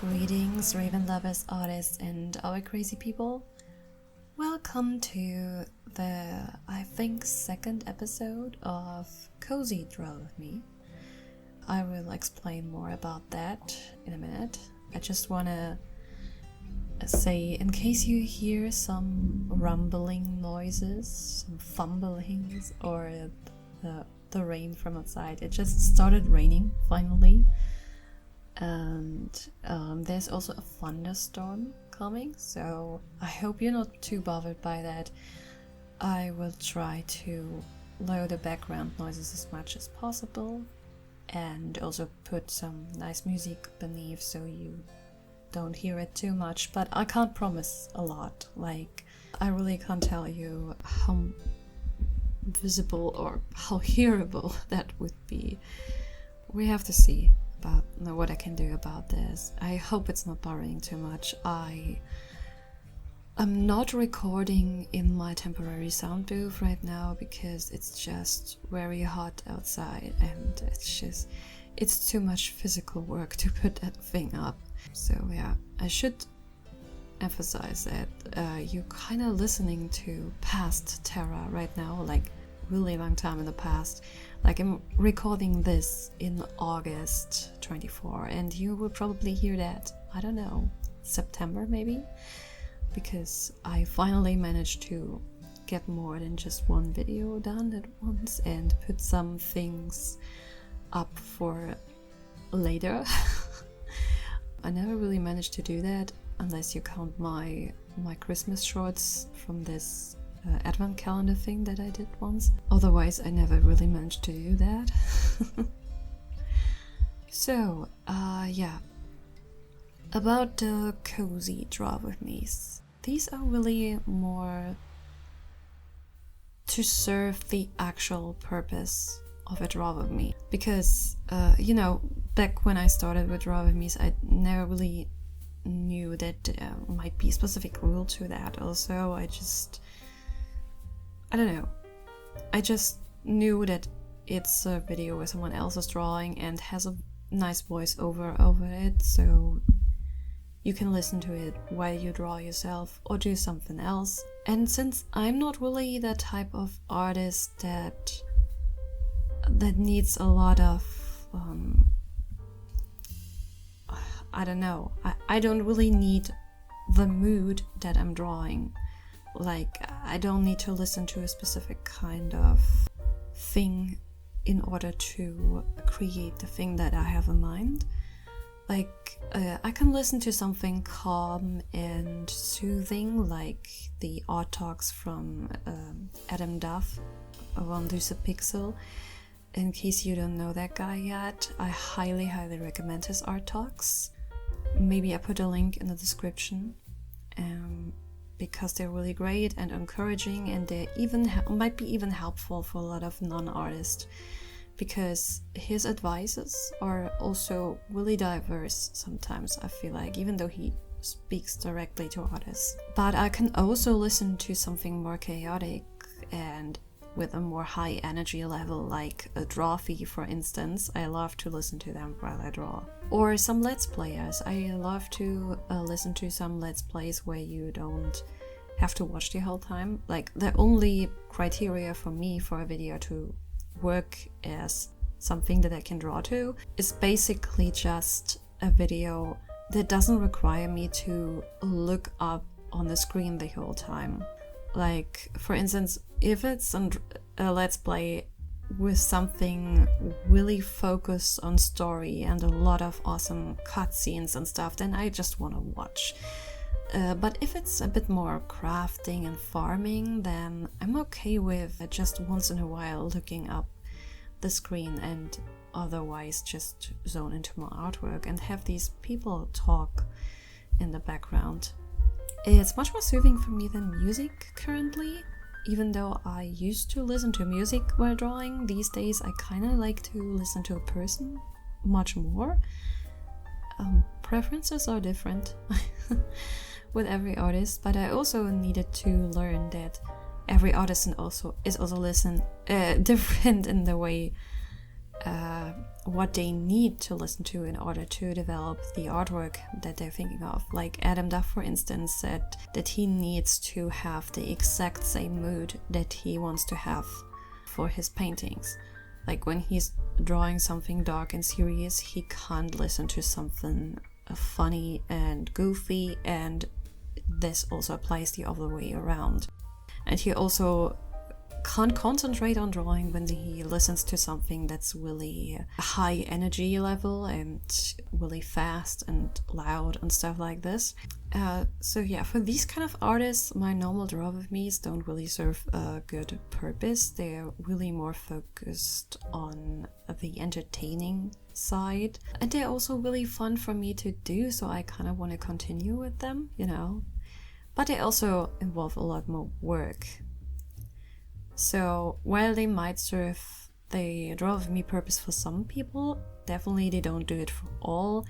Greetings, Raven lovers, artists, and other crazy people. Welcome to the, I think, second episode of Cozy Draw With Me. I will explain more about that in a minute. I just want to say, in case you hear some rumbling noises, some fumblings, or the rain from outside, it just started raining finally. And there's also a thunderstorm coming, so I hope you're not too bothered by that. I will try to lower the background noises as much as possible and also put some nice music beneath so you don't hear it too much, but I can't promise a lot. Like, I really can't tell you how visible or how hearable that would be. We have to see about what I can do about this. I hope it's not bothering too much. I'm not recording in my temporary sound booth right now because it's just very hot outside and it's too much physical work to put that thing up. So yeah, I should emphasize that you're kind of listening to past Terra right now, like really long time in the past. Like, I'm recording this in August 24, and you will probably hear that, I don't know, September maybe? Because I finally managed to get more than just one video done at once and put some things up for later. I never really managed to do that, unless you count my Christmas shorts from this advent calendar thing that I did once. Otherwise, I never really managed to do that. So, yeah. About the cozy draw with me's. These are really more to serve the actual purpose of a draw with me. Because, back when I started with draw with me's, I never really knew that there might be a specific rule to that. Also, I don't know. I just knew that it's a video where someone else is drawing and has a nice voice over it, so you can listen to it while you draw yourself or do something else. And since I'm not really the type of artist that needs a lot of I don't know. I don't really need the mood that I'm drawing. Like, I don't need to listen to a specific kind of thing in order to create the thing that I have in mind. Like, I can listen to something calm and soothing, like the art talks from Adam Duff around Lucy Pixel. In case you don't know that guy yet, I highly recommend his art talks. Maybe I put a link in the description. Because they're really great and encouraging, and they even might be even helpful for a lot of non-artists, because his advices are also really diverse sometimes, I feel like, even though he speaks directly to artists. But I can also listen to something more chaotic and with a more high energy level, like a Drawfee, for instance. I love to listen to them while I draw. Or some Let's Players. I love to listen to some Let's Plays where you don't have to watch the whole time. Like, the only criteria for me for a video to work as something that I can draw to is basically just a video that doesn't require me to look up on the screen the whole time. Like, for instance, if it's a Let's Play with something really focused on story and a lot of awesome cutscenes and stuff, then I just want to watch. But if it's a bit more crafting and farming, then I'm okay with just once in a while looking up the screen and otherwise just zone into my artwork and have these people talk in the background. It's much more soothing for me than music currently. Even though I used to listen to music while drawing, these days I kind of like to listen to a person much more. Preferences are different with every artist, but I also needed to learn that every artist is also different in the way what they need to listen to in order to develop the artwork that they're thinking of. Like Adam Duff, for instance, said that he needs to have the exact same mood that he wants to have for his paintings. Like when he's drawing something dark and serious, he can't listen to something funny and goofy, and this also applies the other way around. And he also can't concentrate on drawing when he listens to something that's really high energy level and really fast and loud and stuff like this. So yeah, for these kind of artists, my normal draw with me's don't really serve a good purpose. They're really more focused on the entertaining side, and they're also really fun for me to do, so I kind of want to continue with them, you know. But they also involve a lot more work. So while they might serve the draw with me purpose for some people, definitely they don't do it for all.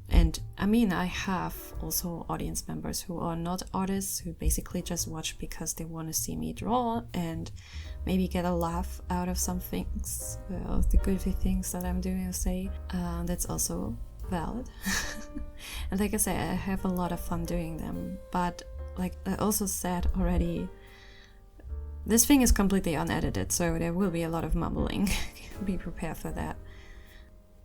And I mean, I have also audience members who are not artists, who basically just watch because they want to see me draw and maybe get a laugh out of some things, the goofy things that I'm doing, say. That's also valid. And like I say, I have a lot of fun doing them. But like I also said already, this thing is completely unedited, so there will be a lot of mumbling. Be prepared for that.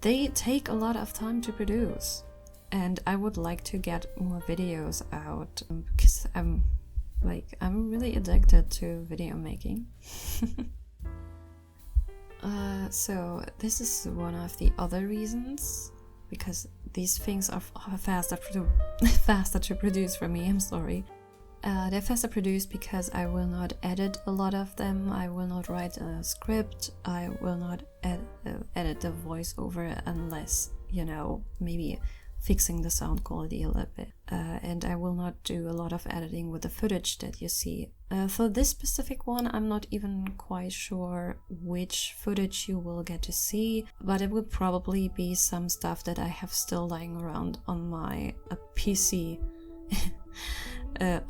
They take a lot of time to produce, and I would like to get more videos out because I'm really addicted to video making. So this is one of the other reasons, because these things are faster to produce for me. I'm sorry. They're faster produced because I will not edit a lot of them. I will not write a script. I will not edit the voiceover unless, you know, maybe fixing the sound quality a little bit. And I will not do a lot of editing with the footage that you see. For this specific one, I'm not even quite sure which footage you will get to see, but it will probably be some stuff that I have still lying around on my PC.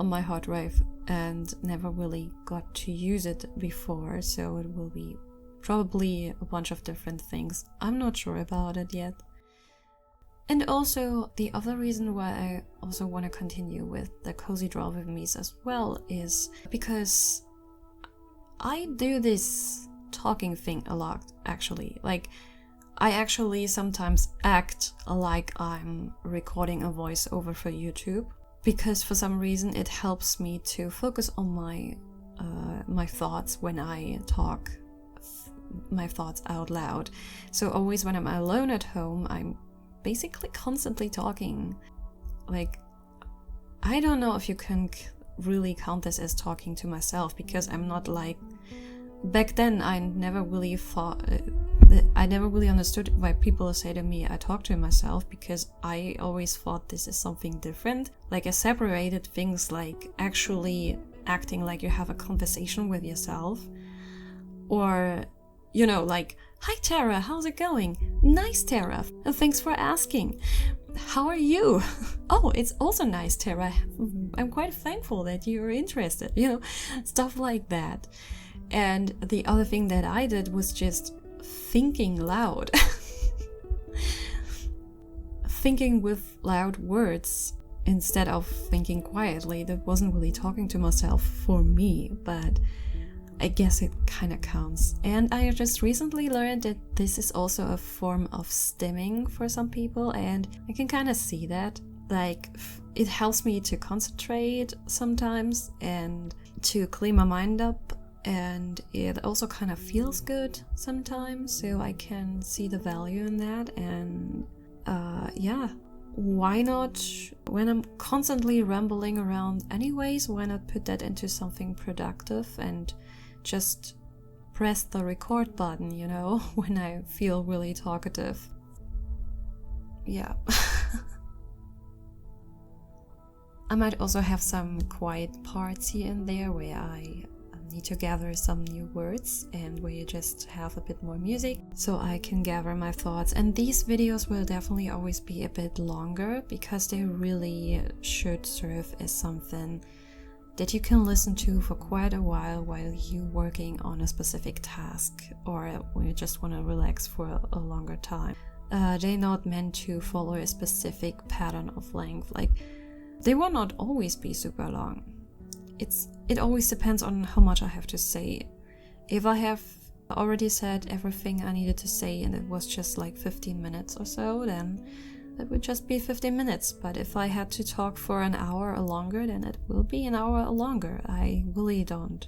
On my hard drive, and never really got to use it before, so it will be probably a bunch of different things. I'm not sure about it yet. And also, the other reason why I also want to continue with the cozy draw with me's as well is because I do this talking thing a lot, actually. Like, I actually sometimes act like I'm recording a voiceover for YouTube, because for some reason it helps me to focus on my thoughts when I talk my thoughts out loud. So always when I'm alone at home, I'm basically constantly talking. Like, I don't know if you can really count this as talking to myself, because I'm not like... Back then I never really understood why people say to me I talk to myself, because I always thought this is something different. Like, I separated things like actually acting like you have a conversation with yourself, or, you know, like, "Hi Terra, how's it going? Nice, Terra, and thanks for asking. How are you? Oh, it's also nice, Terra. I'm quite thankful that you're interested," you know, stuff like that. And the other thing that I did was just thinking loud. Thinking with loud words instead of thinking quietly. That wasn't really talking to myself for me, but I guess it kind of counts. And I just recently learned that this is also a form of stimming for some people, and I can kind of see that. Like, it helps me to concentrate sometimes and to clean my mind up. And it also kind of feels good sometimes, so I can see the value in that. And yeah, why not, when I'm constantly rambling around anyways, why not put that into something productive and just press the record button, you know, when I feel really talkative. Yeah. I might also have some quiet parts here and there where I need to gather some new words and where you just have a bit more music so I can gather my thoughts. And these videos will definitely always be a bit longer because they really should serve as something that you can listen to for quite a while you working on a specific task, or when you just want to relax for a longer time. They're not meant to follow a specific pattern of length. Like, they will not always be super long. It always depends on how much I have to say. If I have already said everything I needed to say and it was just like 15 minutes or so, then it would just be 15 minutes. But if I had to talk for an hour or longer, then it will be an hour or longer. I really don't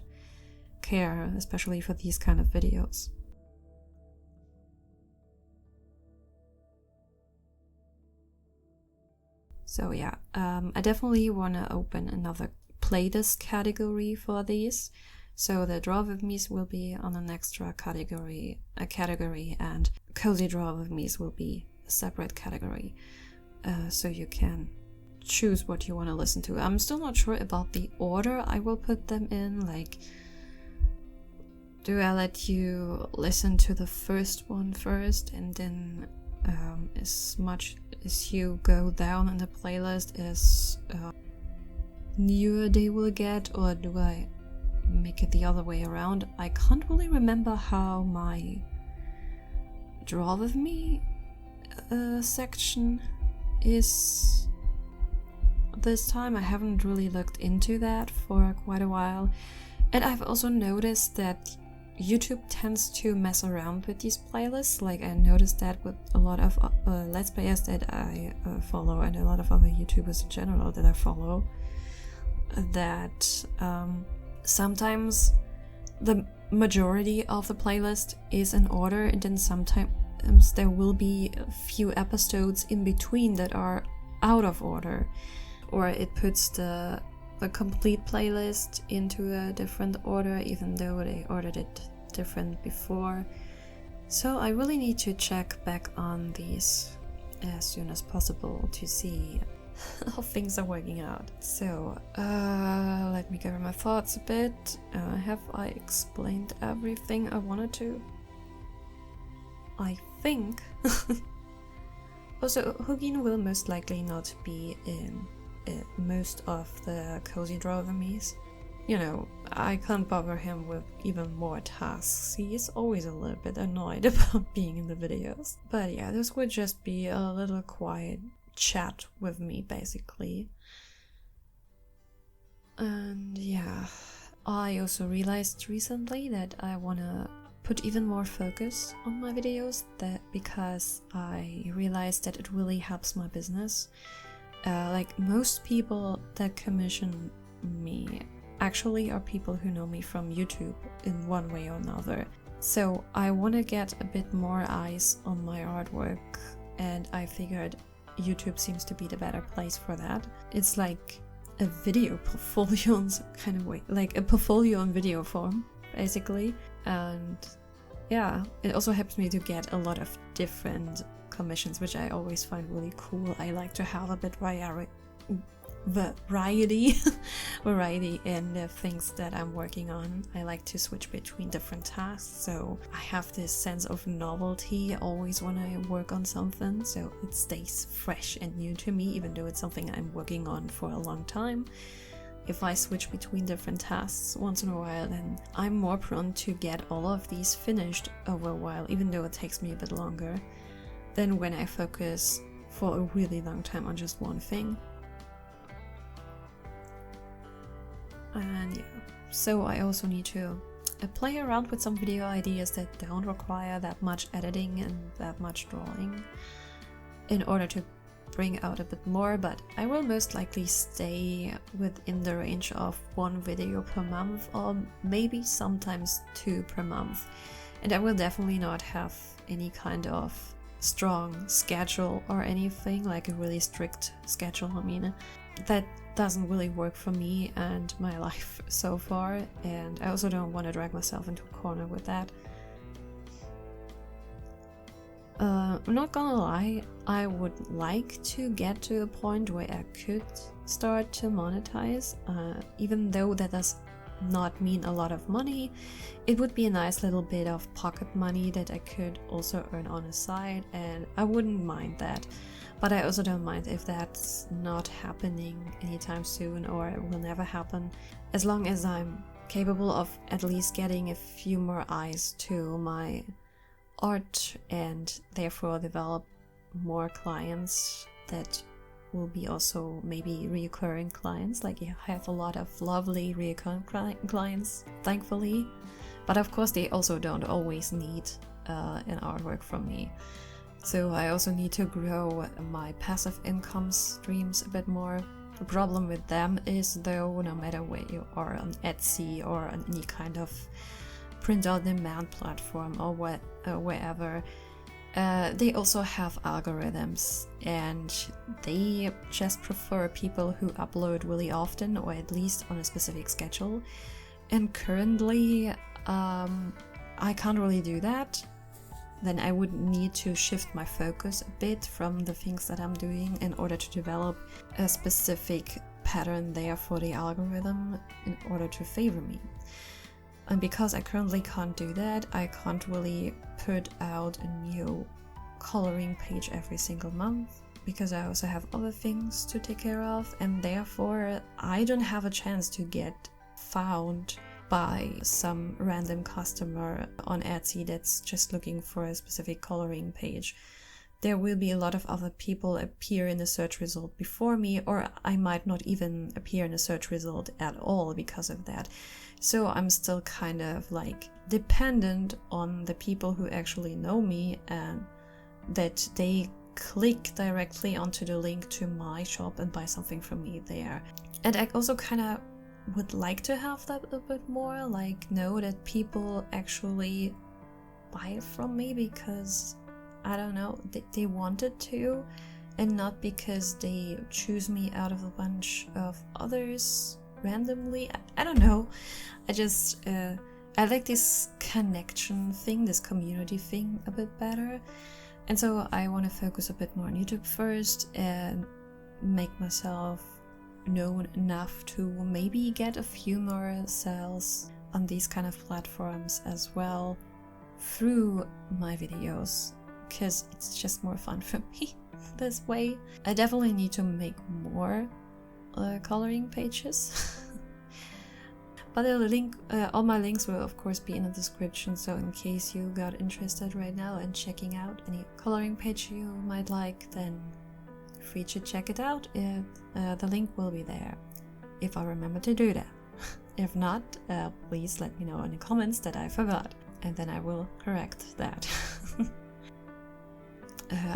care, especially for these kind of videos. So yeah, I definitely want to open another playlist category for these. So the Draw With Me's will be on an extra category, and Cozy Draw With Me's will be a separate category. So you can choose what you want to listen to. I'm still not sure about the order I will put them in. Like, do I let you listen to the first one first, and then as much as you go down in the playlist as newer they will get, or do I make it the other way around? I can't really remember how my Draw With Me section is this time. I haven't really looked into that for quite a while, and I've also noticed that YouTube tends to mess around with these playlists. Like, I noticed that with a lot of Let's Players that I follow, and a lot of other YouTubers in general that I follow, that sometimes the majority of the playlist is in order, and then sometimes there will be a few episodes in between that are out of order, or it puts the complete playlist into a different order even though they ordered it different before. So I really need to check back on these as soon as possible to see how things are working out. So let me gather my thoughts a bit. Have I explained everything I wanted to? I think. Also, Hugin will most likely not be in most of the Cozy Draw With Me's. You know, I can't bother him with even more tasks. He is always a little bit annoyed about being in the videos. But yeah, this would just be a little quiet chat with me, basically. And yeah, I also realized recently that I wanna put even more focus on my videos, that because I realized that it really helps my business. Like, most people that commission me actually are people who know me from YouTube in one way or another. So I want to get a bit more eyes on my artwork, and I figured YouTube seems to be the better place for that. It's like a video portfolio in some kind of way, like a portfolio in video form, basically. And yeah, it also helps me to get a lot of different commissions, which I always find really cool. I like to have a bit variety in the things that I'm working on. I like to switch between different tasks, so I have this sense of novelty always when I work on something, so it stays fresh and new to me, even though it's something I'm working on for a long time. If I switch between different tasks once in a while, then I'm more prone to get all of these finished over a while, even though it takes me a bit longer than when I focus for a really long time on just one thing. And yeah, so I also need to play around with some video ideas that don't require that much editing and that much drawing in order to bring out a bit more, but I will most likely stay within the range of one video per month, or maybe sometimes 2 per month. And I will definitely not have any kind of strong schedule or anything, like a really strict schedule. I mean, that doesn't really work for me and my life so far, and I also don't want to drag myself into a corner with that. I'm not gonna lie, I would like to get to a point where I could start to monetize, even though that does not mean a lot of money. It would be a nice little bit of pocket money that I could also earn on the side, and I wouldn't mind that. But I also don't mind if that's not happening anytime soon, or it will never happen, as long as I'm capable of at least getting a few more eyes to my art and therefore develop more clients that will be also maybe reoccurring clients. Like, I have a lot of lovely reoccurring clients, thankfully, but of course they also don't always need an artwork from me. So I also need to grow my passive income streams a bit more. The problem with them is, though, no matter where you are on Etsy or on any kind of print on demand platform or wherever, they also have algorithms, and they just prefer people who upload really often, or at least on a specific schedule. And currently I can't really do that. Then I would need to shift my focus a bit from the things that I'm doing in order to develop a specific pattern there for the algorithm in order to favor me. And because I currently can't do that, I can't really put out a new coloring page every single month, because I also have other things to take care of, and therefore I don't have a chance to get found by some random customer on Etsy that's just looking for a specific coloring page. There will be a lot of other people appear in the search result before me, or I might not even appear in the search result at all because of that. So I'm still kind of like dependent on the people who actually know me, and that they click directly onto the link to my shop and buy something from me there. And I also kind of would like to have that a bit more, like know that people actually buy from me because, I don't know, they wanted to, and not because they choose me out of a bunch of others randomly. I don't know. I just I like this connection thing, this community thing a bit better, and so I want to focus a bit more on YouTube first and make myself known enough to maybe get a few more sales on these kind of platforms as well through my videos, because it's just more fun for me this way. I definitely need to make more coloring pages. But the link, all my links will of course be in the description, so in case you got interested right now in checking out any coloring page you might like, then free to check it out. The link will be there if I remember to do that. If not, please let me know in the comments that I forgot, and then I will correct that.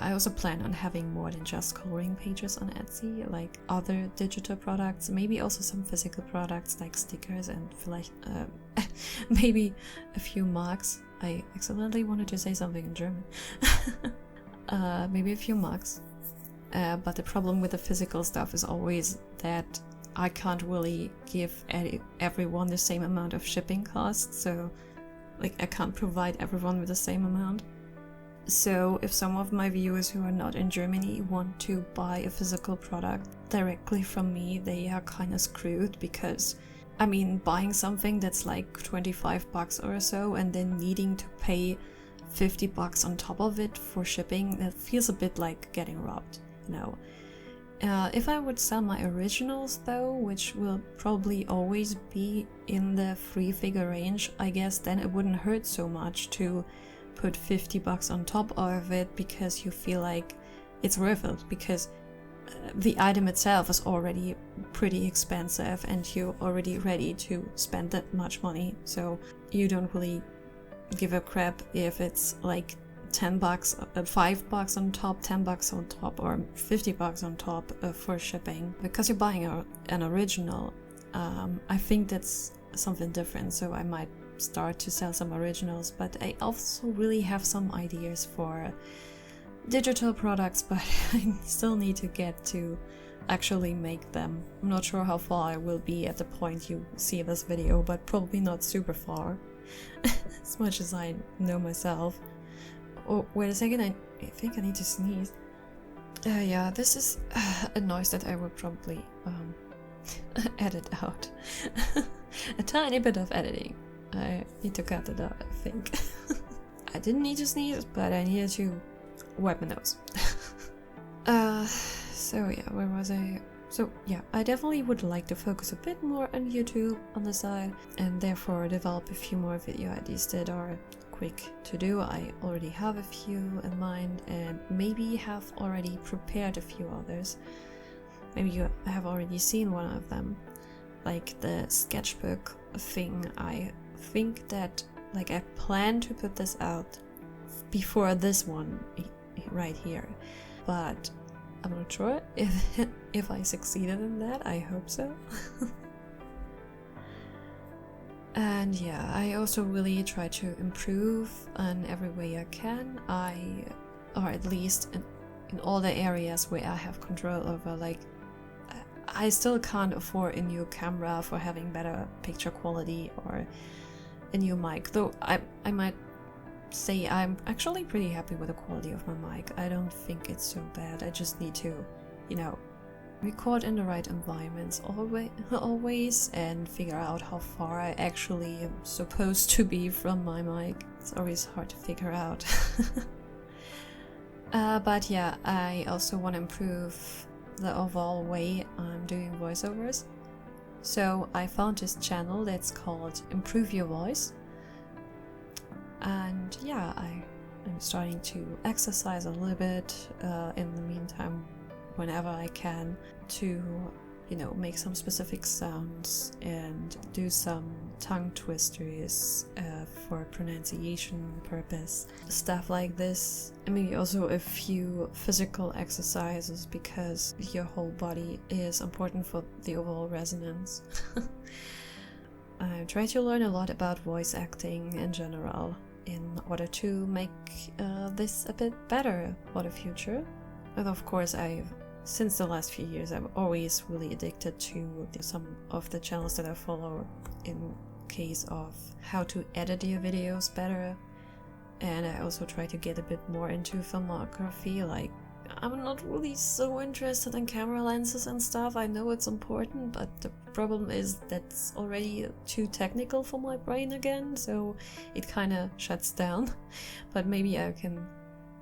I also plan on having more than just coloring pages on Etsy, like other digital products, maybe also some physical products like stickers and maybe a few mugs. I accidentally wanted to say something in German. Maybe a few mugs. But the problem with the physical stuff is always that I can't really give everyone the same amount of shipping costs, so like I can't provide everyone with the same amount. So if some of my viewers who are not in Germany want to buy a physical product directly from me, they are kind of screwed, because I mean, buying something that's like 25 bucks or so and then needing to pay 50 bucks on top of it for shipping, that feels a bit like getting robbed, you know. If I would sell my originals though, which will probably always be in the 3-figure range, I guess then it wouldn't hurt so much to put 50 bucks on top of it, because you feel like it's worth it, because the item itself is already pretty expensive and you're already ready to spend that much money, so you don't really give a crap if it's like 10 bucks, 5 bucks on top, 10 bucks on top, or 50 bucks on top for shipping, because you're buying an original. I think that's something different, so I might start to sell some originals, but I also really have some ideas for digital products, but I still need to get to actually make them. I'm not sure how far I will be at the point you see this video, but probably not super far, as much as I know myself. Oh, wait a second, I think I need to sneeze. Yeah, this is a noise that I would probably edit out. a tiny bit of editing. I need to cut it out, I think. I didn't need to sneeze, but I needed to wipe my nose. So yeah, where was I? So yeah, I definitely would like to focus a bit more on YouTube on the side, and therefore develop a few more video ideas that are quick to do. I already have a few in mind, and maybe have already prepared a few others. Maybe you have already seen one of them, like the sketchbook thing. I think that, like, I plan to put this out before this one right here, but I'm not sure if I succeeded in that. I hope so. And yeah, I also really try to improve in every way I can. Or at least in all the areas where I have control over. Like, I still can't afford a new camera for having better picture quality, or a new mic, though I might say I'm actually pretty happy with the quality of my mic. I don't think it's so bad. I just need to, you know, record in the right environments always, and figure out how far I actually am supposed to be from my mic. It's always hard to figure out. But yeah, I also want to improve the overall way I'm doing voiceovers. So I found this channel that's called Improve Your Voice. And yeah, I'm starting to exercise a little bit in the meantime, whenever I can, to, you know, make some specific sounds and do some tongue twisters for pronunciation purpose, stuff like this. And maybe also a few physical exercises, because your whole body is important for the overall resonance. I try to learn a lot about voice acting in general in order to make this a bit better for the future. And of course, since the last few years, I'm always really addicted to some of the channels that I follow in case of how to edit your videos better. And I also try to get a bit more into filmography. Like, I'm not really so interested in camera lenses and stuff. I know it's important, but the problem is that's already too technical for my brain again, so it kind of shuts down. But maybe I can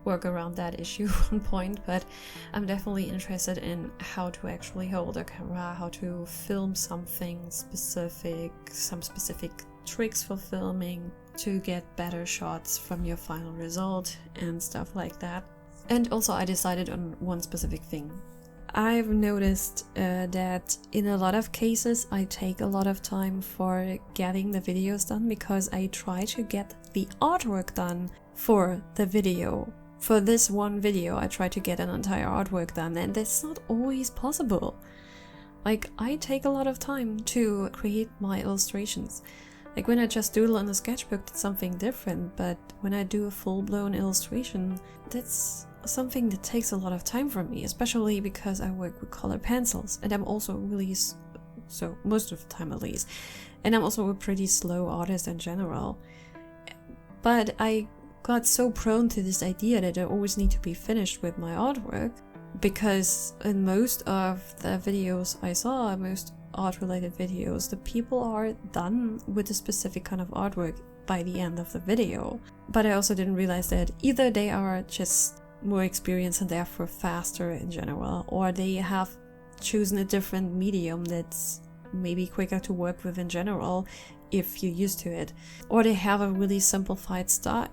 work around that issue at one point. But I'm definitely interested in how to actually hold a camera, how to film something specific, some specific tricks for filming to get better shots from your final result and stuff like that. And also I decided on one specific thing. I've noticed that in a lot of cases I take a lot of time for getting the videos done, because I try to get the artwork done for the video. For this one video I try to get an entire artwork done, and that's not always possible. Like, I take a lot of time to create my illustrations. Like, when I just doodle in a sketchbook, that's something different, but when I do a full-blown illustration, that's something that takes a lot of time from me, especially because I work with colored pencils, and I'm also really, so most of the time at least, and I'm also a pretty slow artist in general. But I got so prone to this idea that I always need to be finished with my artwork, because in most of the videos I saw, most art-related videos, the people are done with a specific kind of artwork by the end of the video. But I also didn't realize that either they are just more experienced and therefore faster in general, or they have chosen a different medium that's maybe quicker to work with in general if you're used to it, or they have a really simplified style,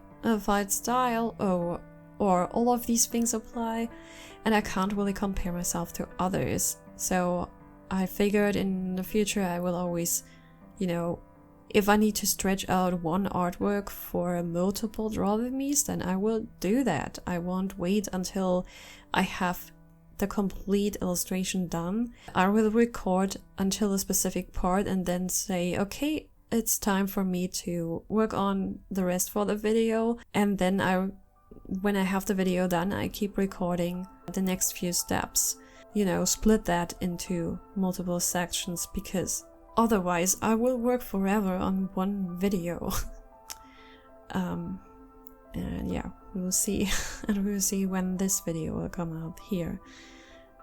or all of these things apply, and I can't really compare myself to others. So I figured in the future I will always, you know, if I need to stretch out one artwork for multiple drawings, then I will do that. I won't wait until I have the complete illustration done. I will record until a specific part and then say, okay, it's time for me to work on the rest for the video. And then when I have the video done, I keep recording the next few steps. You know, split that into multiple sections, because otherwise I will work forever on one video. And yeah, we will see. And we will see when this video will come out here.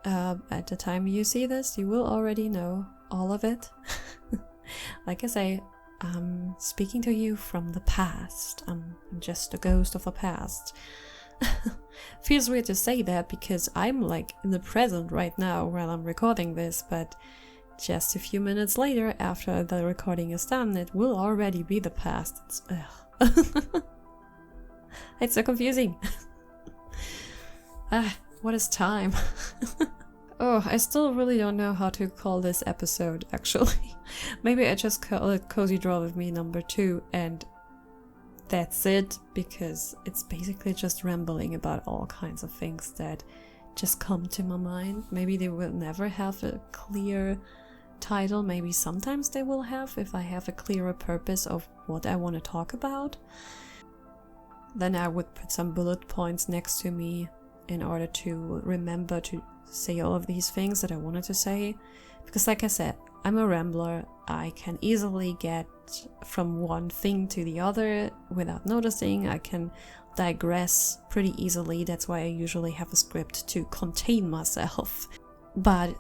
At the time you see this, you will already know all of it. Like I say, I'm speaking to you from the past. I'm just a ghost of the past. Feels weird to say that because I'm like in the present right now while I'm recording this, but just a few minutes later, after the recording is done, it will already be the past. It's so confusing. What is time? Oh, I still really don't know how to call this episode, actually. Maybe I just call it Cozy Draw with Me number 2, and that's it, because it's basically just rambling about all kinds of things that just come to my mind. Maybe they will never have a clear title, maybe sometimes they will have, if I have a clearer purpose of what I want to talk about. Then I would put some bullet points next to me in order to remember to say all of these things that I wanted to say. Because like I said, I'm a rambler. I can easily get from one thing to the other without noticing. I can digress pretty easily. That's why I usually have a script to contain myself. But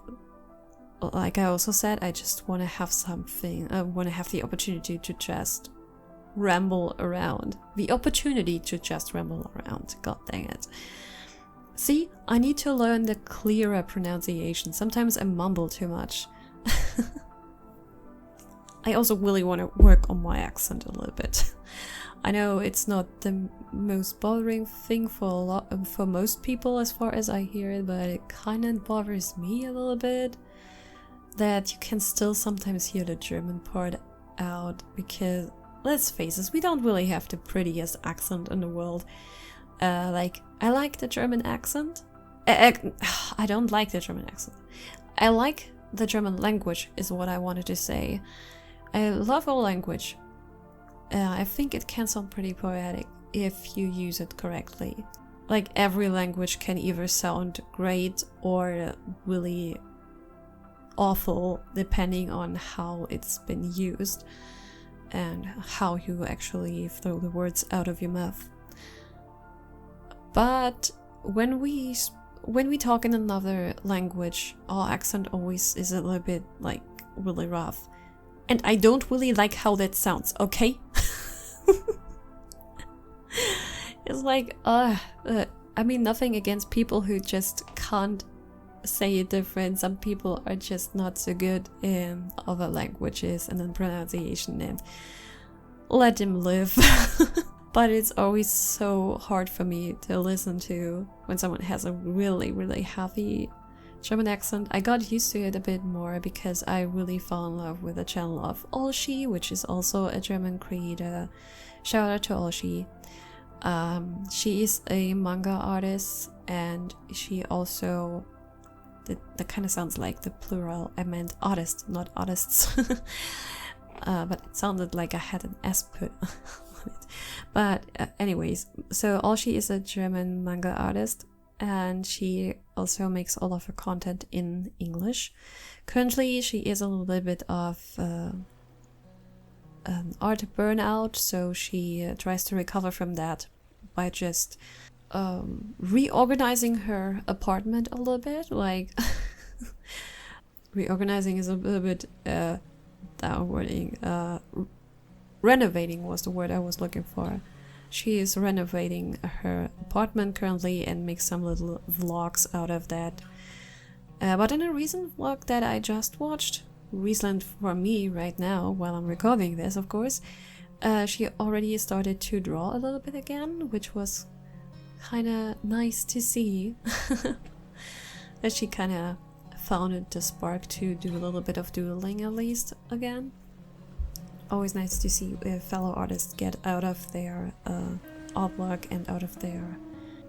like I also said, I just want to have something. I want to have the opportunity to just ramble around. The opportunity to just ramble around. God dang it. See, I need to learn the clearer pronunciation. Sometimes I mumble too much. I also really want to work on my accent a little bit. I know it's not the most bothering thing for most people as far as I hear it, but it kind of bothers me a little bit that you can still sometimes hear the German part out, because let's face it, we don't really have the prettiest accent in the world. Like, I like the German accent. I don't like the German accent. I like the German language, is what I wanted to say. I love our language. I think it can sound pretty poetic if you use it correctly. Like, every language can either sound great or really awful, depending on how it's been used and how you actually throw the words out of your mouth. But when we talk in another language, our accent always is a little bit like really rough. And I don't really like how that sounds, okay? It's like, I mean, nothing against people who just can't say it different. Some people are just not so good in other languages and in pronunciation, and let them live. But it's always so hard for me to listen to when someone has a really, really heavy German accent. I got used to it a bit more because I really fell in love with the channel of Olshi, which is also a German creator. Shout out to Olshi. She is a manga artist, and she also... That kind of sounds like the plural. I meant artist, not artists. But it sounded like I had an S put on it. But anyways, so Olshi is a German manga artist, and she also makes all of her content in English. Currently, she is a little bit of an art burnout, so she tries to recover from that by just reorganizing her apartment a little bit. Like, reorganizing is a little bit downwarding. Renovating was the word I was looking for. She is renovating her apartment currently and makes some little vlogs out of that. But in a recent vlog that I just watched, recent for me right now while I'm recording this, of course, she already started to draw a little bit again, which was kind of nice to see. That she kind of found the spark to do a little bit of doodling at least again. Always nice to see fellow artists get out of their artwork and out of their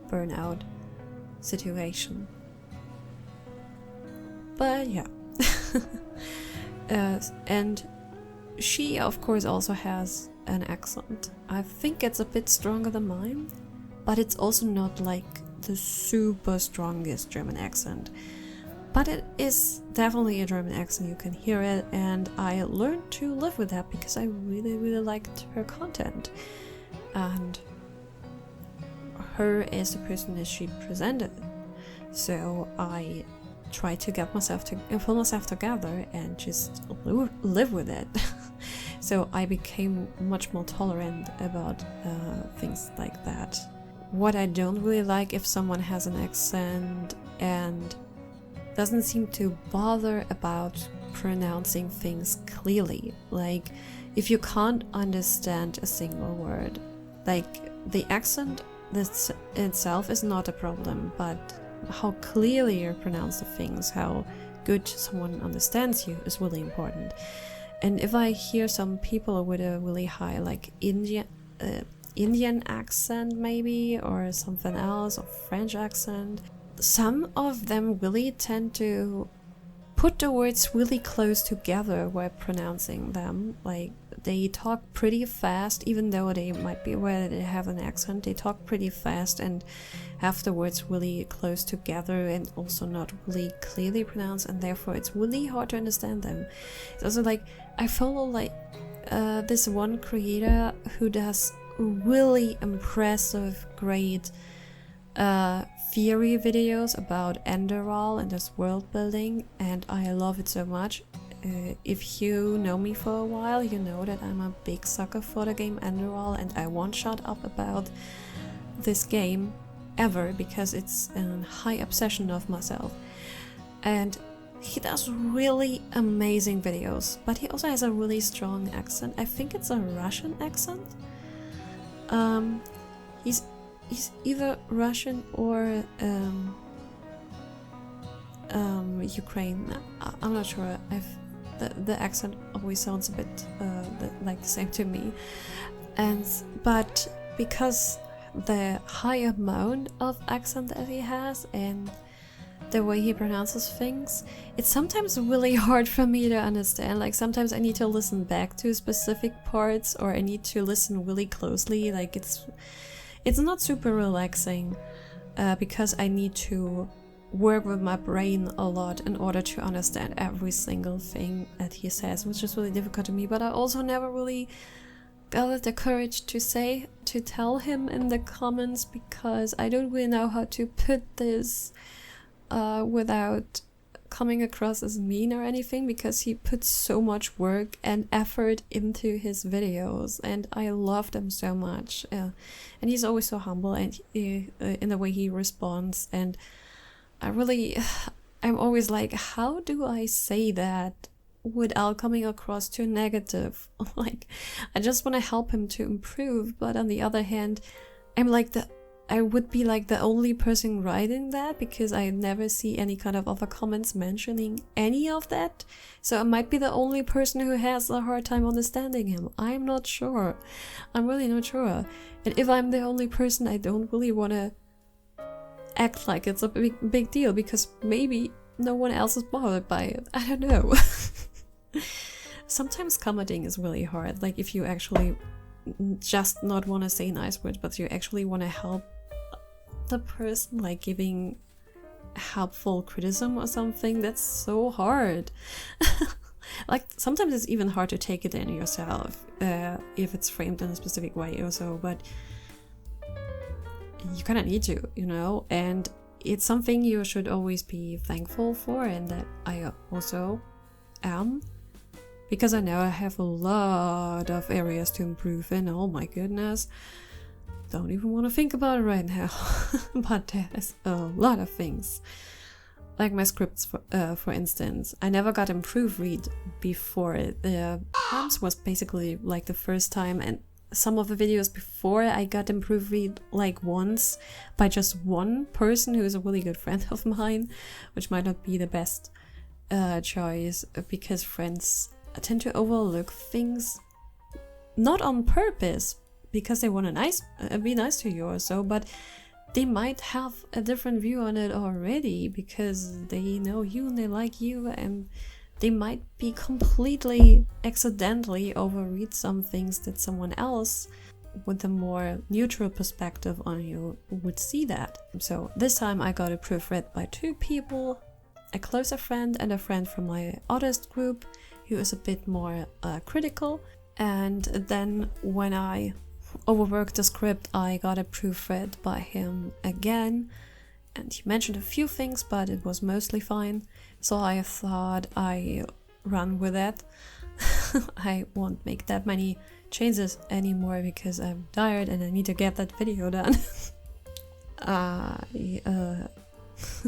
burnout situation. But yeah. And she of course also has an accent. I think it's a bit stronger than mine, but it's also not like the super strongest German accent. But it is definitely a German accent, you can hear it, and I learned to live with that because I really, really liked her content. And her as the person that she presented. So I try to get myself to pull myself together and just live with it. So I became much more tolerant about things like that. What I don't really like, if someone has an accent and doesn't seem to bother about pronouncing things clearly. Like, if you can't understand a single word, like, the accent itself is not a problem, but how clearly you pronounce the things, how good someone understands you is really important. And if I hear some people with a really high, like, Indian accent maybe, or something else, or French accent, some of them really tend to put the words really close together while pronouncing them. Like, they talk pretty fast, even though they might be aware that they have an accent. They talk pretty fast and have the words really close together and also not really clearly pronounced, and therefore it's really hard to understand them. It's also like, I follow like this one creator who does really impressive, great theory videos about Enderal and this world building, and I love it so much. If you know me for a while, you know that I'm a big sucker for the game Enderal, and I won't shut up about this game ever because it's a high obsession of myself. And he does really amazing videos, but he also has a really strong accent. I think it's a Russian accent. He's either Russian or Ukraine. I'm not sure. The accent always sounds a bit like the same to me. But because the high amount of accent that he has and the way he pronounces things, it's sometimes really hard for me to understand. Like, sometimes I need to listen back to specific parts, or I need to listen really closely. Like, it's not super relaxing because I need to work with my brain a lot in order to understand every single thing that he says, which is really difficult to me. But I also never really got the courage to tell him in the comments, because I don't really know how to put this without coming across as mean or anything, because he puts so much work and effort into his videos and I love them so much. And he's always so humble and in the way he responds, and I'm always like, how do I say that without coming across too negative? Like, I just want to help him to improve, but on the other hand, I would be like the only person writing that, because I never see any kind of other comments mentioning any of that. So I might be the only person who has a hard time understanding him. I'm not sure. I'm really not sure. And if I'm the only person, I don't really want to act like it's a big deal, because maybe no one else is bothered by it. I don't know. Sometimes commenting is really hard. Like, if you actually just not want to say nice words, but you actually want to help the person, like giving helpful criticism or something, that's so hard. Like, sometimes it's even hard to take it in yourself if it's framed in a specific way or so, but you kind of need to, you know, and it's something you should always be thankful for, and that I also am, because I know I have a lot of areas to improve in. Oh my goodness, don't even want to think about it right now. But there's a lot of things, like my scripts for instance. I never got in proofread before. The prompts was basically like the first time, and some of the videos before I got in proofread like once by just one person who is a really good friend of mine, which might not be the best choice, because friends tend to overlook things, not on purpose, because they want to be nice to you or so, but they might have a different view on it already because they know you and they like you, and they might be completely accidentally overread some things that someone else with a more neutral perspective on you would see that. So this time I got it proofread by two people, a closer friend and a friend from my artist group who is a bit more critical. And then when I overworked the script, I got it proofread by him again, and he mentioned a few things, but it was mostly fine. So I thought I run with that. I won't make that many changes anymore because I'm tired and I need to get that video done. I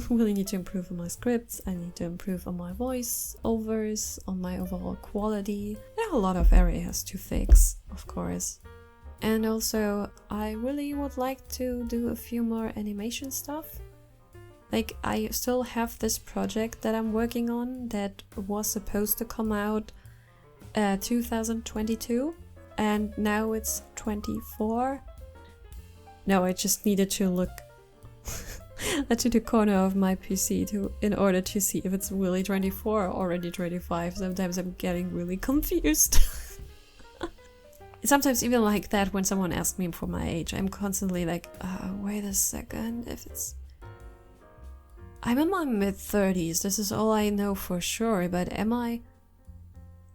really need to improve on my scripts. I need to improve on my voice overs, on my overall quality. There are a lot of areas to fix, of course. And also, I really would like to do a few more animation stuff. Like, I still have this project that I'm working on that was supposed to come out 2022, and now it's 24. No, I just needed to look to the corner of my PC in order to see if it's really 24 or already 25. Sometimes I'm getting really confused. Sometimes even like that, when someone asks me for my age, I'm constantly like, wait a second, if it's... I'm in my mid-30s, this is all I know for sure, but am I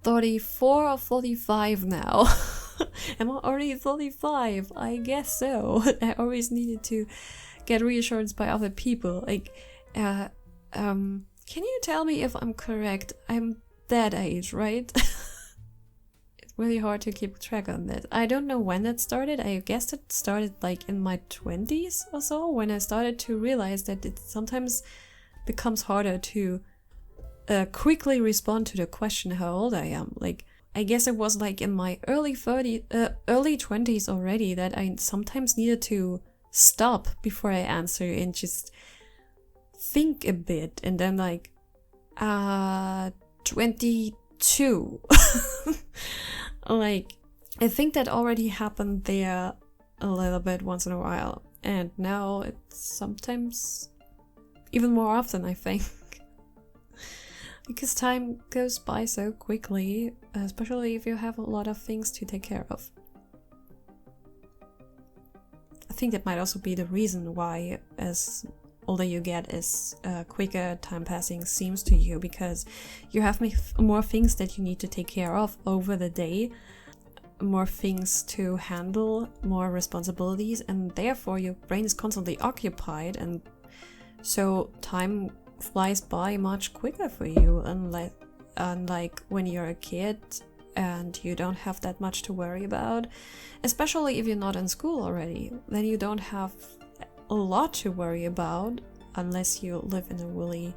34 or 45 now? Am I already 35? I guess so. I always needed to get reassurance by other people. Like, can you tell me if I'm correct? I'm that age, right? Really hard to keep track on that. I don't know when that started. I guess it started like in my 20s or so, when I started to realize that it sometimes becomes harder to quickly respond to the question how old I am. Like, I guess it was like in my early 20s already that I sometimes needed to stop before I answer and just think a bit, and then like 22. Like, I think that already happened there a little bit once in a while, and now it's sometimes even more often, I think. Because time goes by so quickly, especially if you have a lot of things to take care of. I think that might also be the reason why, as older you get, as quicker time passing seems to you, because you have more things that you need to take care of over the day, more things to handle, more responsibilities, and therefore your brain is constantly occupied, and so time flies by much quicker for you, unlike when you're a kid and you don't have that much to worry about, especially if you're not in school already. Then you don't have a lot to worry about unless you live in a really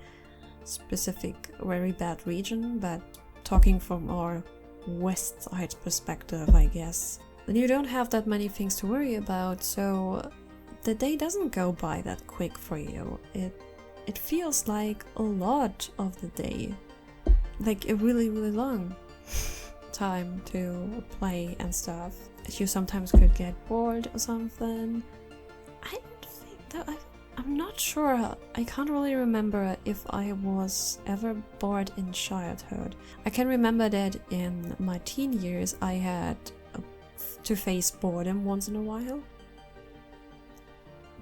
specific, very bad region, but talking from our west side perspective, I guess, then you don't have that many things to worry about, so the day doesn't go by that quick for you. It feels like a lot of the day, like a really, really long time to play and stuff. You sometimes could get bored or something. I don't think that I'm not sure. I can't really remember if I was ever bored in childhood. I can remember that in my teen years I had to face boredom once in a while.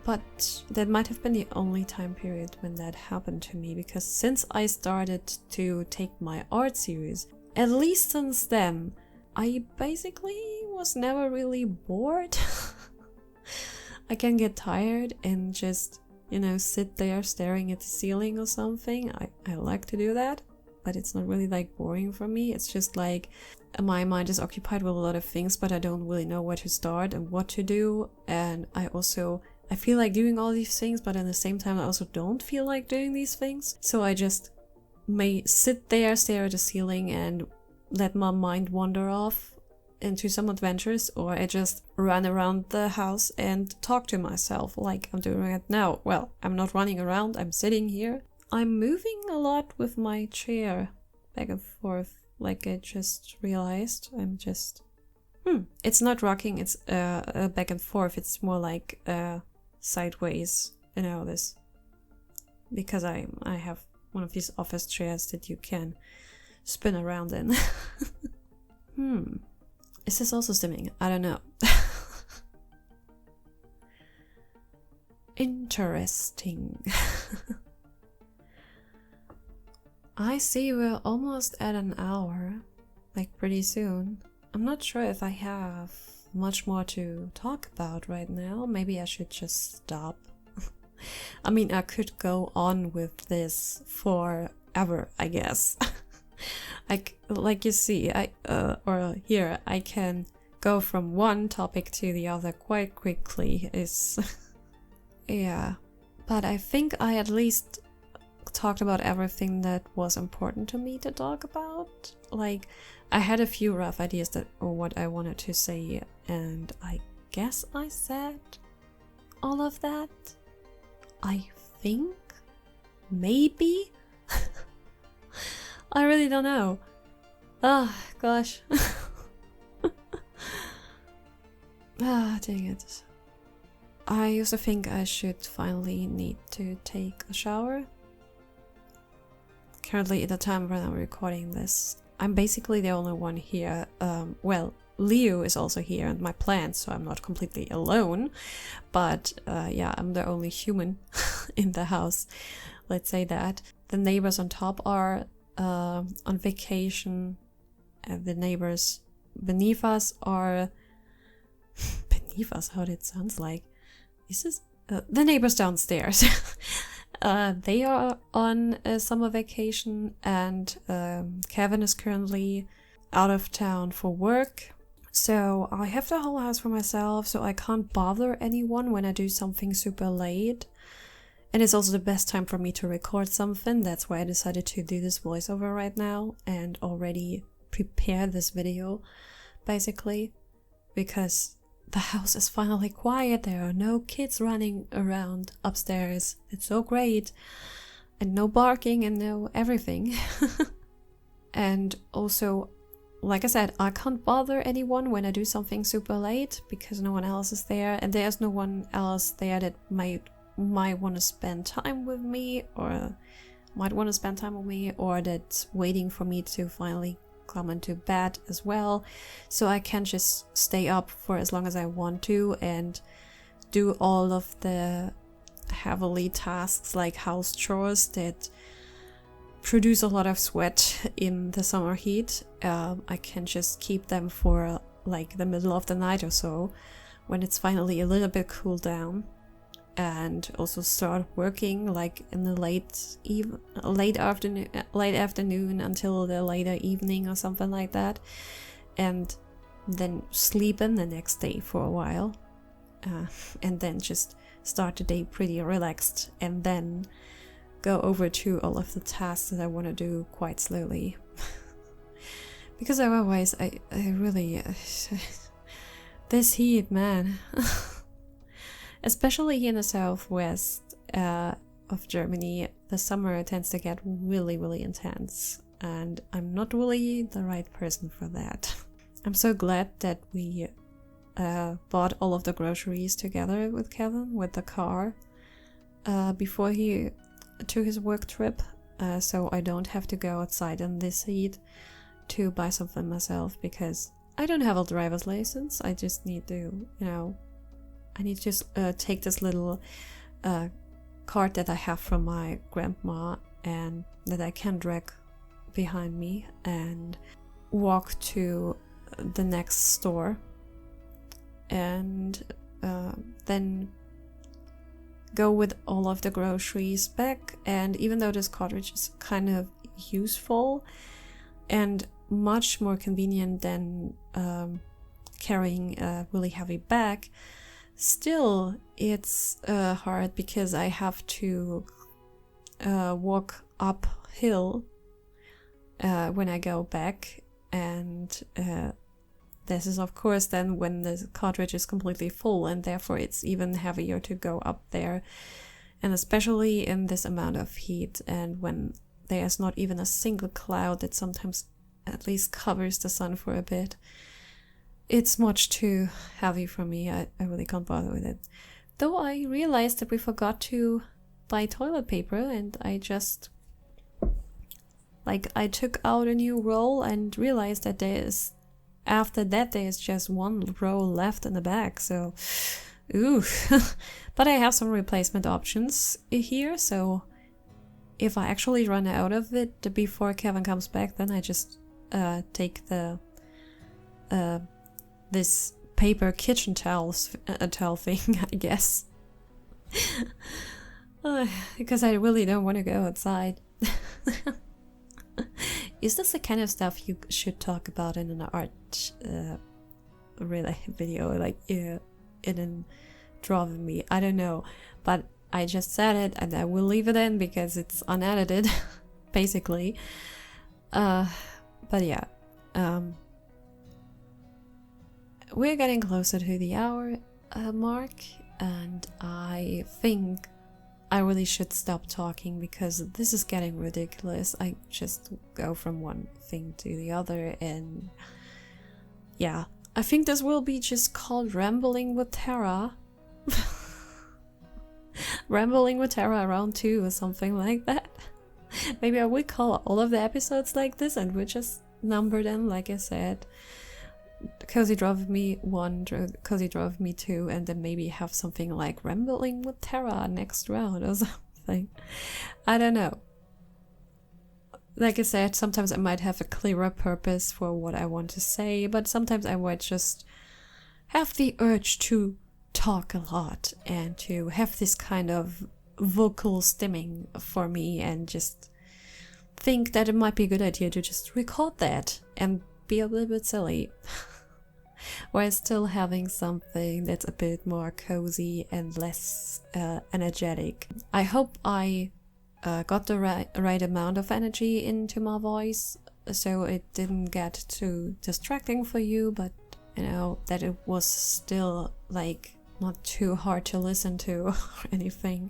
But that might have been the only time period when that happened to me, because since I started to take my art series, at least since then, I basically was never really bored. I can get tired and just, sit there staring at the ceiling or something. I like to do that, but it's not really like boring for me. It's just like my mind is occupied with a lot of things, but I don't really know where to start and what to do. And I feel like doing all these things, but at the same time I also don't feel like doing these things. So I just may sit there, stare at the ceiling and let my mind wander off into some adventures, or I just run around the house and talk to myself like I'm doing it now. Well, I'm not running around, I'm sitting here. I'm moving a lot with my chair back and forth, like I just realized. I'm just... It's not rocking, it's back and forth, it's more like sideways, this, because I have one of these office chairs that you can spin around in. Is this also stimming? I don't know. Interesting. I see we're almost at an hour, like pretty soon. I'm not sure if I have much more to talk about right now. Maybe I should just stop. I mean, I could go on with this forever, I guess. Like you see, or here, I can go from one topic to the other quite quickly. Is yeah, but I think I at least talked about everything that was important to me to talk about. Like, I had a few rough ideas that or what I wanted to say, and I guess I said all of that. I think, maybe. I really don't know. Ah, gosh. Ah, dang it. I used to think I should finally need to take a shower. Currently, at the time when I'm recording this, I'm basically the only one here. Well, Leo is also here and my plants, so I'm not completely alone. But yeah, I'm the only human in the house. Let's say that. The neighbors on top are on vacation. The neighbors beneath us are... beneath us? How it sounds like. Is this... the neighbors downstairs. They are on a summer vacation, and Kevin is currently out of town for work. So I have the whole house for myself, so I can't bother anyone when I do something super late. And it's also the best time for me to record something. That's why I decided to do this voiceover right now and already prepare this video, basically. Because the house is finally quiet. There are no kids running around upstairs. It's so great. And no barking and no everything. And also, like I said, I can't bother anyone when I do something super late because no one else is there. And there's no one else there that might want to spend time with me, or might want to spend time with me, or that's waiting for me to finally come into bed as well. So I can just stay up for as long as I want to and do all of the heavily tasks like house chores that produce a lot of sweat in the summer heat. I can just keep them for like the middle of the night or so when it's finally a little bit cooled down, and also start working like in the late afternoon until the later evening or something like that, and then sleep in the next day for a while, and then just start the day pretty relaxed, and then go over to all of the tasks that I want to do quite slowly. Because otherwise I really this heat, man. Especially in the southwest of Germany, the summer tends to get really, really intense, and I'm not really the right person for that. I'm so glad that we bought all of the groceries together with Kevin, with the car, before he took his work trip, so I don't have to go outside in this heat to buy something myself, because I don't have a driver's license. I just need to, I need to just take this little cart that I have from my grandma and that I can drag behind me and walk to the next store, and then go with all of the groceries back. And even though this cartridge is kind of useful and much more convenient than carrying a really heavy bag, still it's hard because I have to walk uphill when I go back, and this is of course then when the cartridge is completely full, and therefore it's even heavier to go up there, and especially in this amount of heat, and when there's not even a single cloud that sometimes at least covers the sun for a bit. It's much too heavy for me. I really can't bother with it. Though I realized that we forgot to buy toilet paper, and I just... I took out a new roll and realized that after that there's just one roll left in the bag, so... Ooh. But I have some replacement options here, so... If I actually run out of it before Kevin comes back, then I just take the... this paper kitchen towel thing, I guess. Because I really don't want to go outside. Is this the kind of stuff you should talk about in an art related video, like in an drawing me? I don't know, but I just said it and I will leave it in because it's unedited, basically. But yeah, we're getting closer to the hour mark, and I think I really should stop talking because this is getting ridiculous. I just go from one thing to the other, and yeah, I think this will be just called Rambling with Terra. Rambling with Terra round 2 or something like that. Maybe I would call all of the episodes like this and we just number them, like I said. Cozy Drove Me 1, Cozy Drove Me 2, and then maybe have something like Rambling with Terra next round or something. I don't know. Like I said, sometimes I might have a clearer purpose for what I want to say, but sometimes I might just have the urge to talk a lot and to have this kind of vocal stimming for me, and just think that it might be a good idea to just record that and be a little bit silly while still having something that's a bit more cozy and less energetic. I hope I got the right amount of energy into my voice so it didn't get too distracting for you, but you know, that it was still like not too hard to listen to or anything.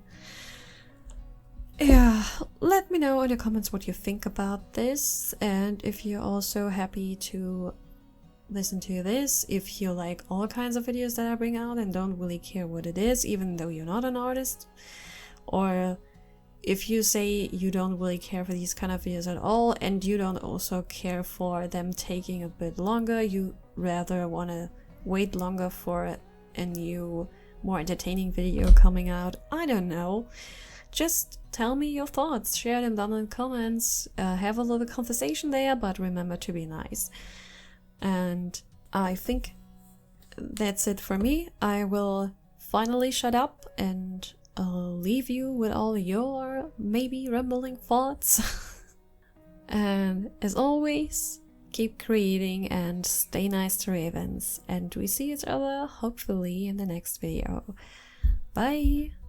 Yeah, let me know in the comments what you think about this, and if you're also happy to listen to this, if you like all kinds of videos that I bring out and don't really care what it is, even though you're not an artist, or if you say you don't really care for these kind of videos at all and you don't also care for them taking a bit longer, you rather want to wait longer for a new, more entertaining video coming out, I don't know. Just tell me your thoughts, share them down in the comments, have a little conversation there, but remember to be nice. And I think that's it for me. I will finally shut up and leave you with all your maybe rambling thoughts. And as always, keep creating and stay nice to ravens. And we see each other hopefully in the next video. Bye!